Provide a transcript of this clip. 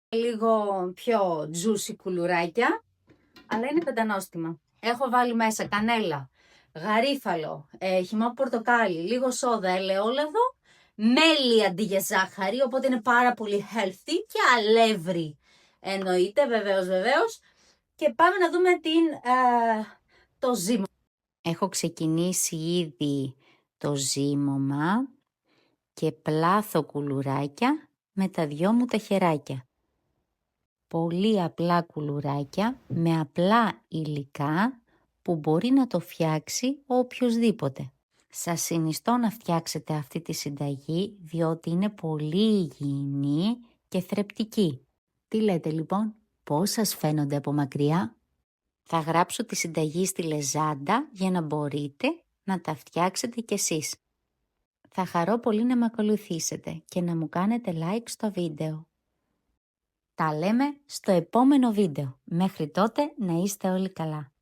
λίγο πιο juicy κουλουράκια, αλλά είναι πεντανόστιμα. Έχω βάλει μέσα κανέλα, γαρίφαλο, χυμό πορτοκάλι, λίγο σόδα, ελαιόλαδο, μέλι αντί για ζάχαρη, οπότε είναι πάρα πολύ healthy, και αλεύρι εννοείται, βεβαίως. Και πάμε να δούμε το ζύμωμα. Έχω ξεκινήσει ήδη το ζύμωμα και πλάθω κουλουράκια με τα δυο μου τα χεράκια. Πολύ απλά κουλουράκια με απλά υλικά που μπορεί να το φτιάξει οποιοσδήποτε. Σας συνιστώ να φτιάξετε αυτή τη συνταγή διότι είναι πολύ υγιεινή και θρεπτική. Τι λέτε λοιπόν, πώς σας φαίνονται από μακριά? Θα γράψω τη συνταγή στη λεζάντα για να μπορείτε να τα φτιάξετε κι εσείς. Θα χαρώ πολύ να με ακολουθήσετε και να μου κάνετε like στο βίντεο. Τα λέμε στο επόμενο βίντεο. Μέχρι τότε να είστε όλοι καλά.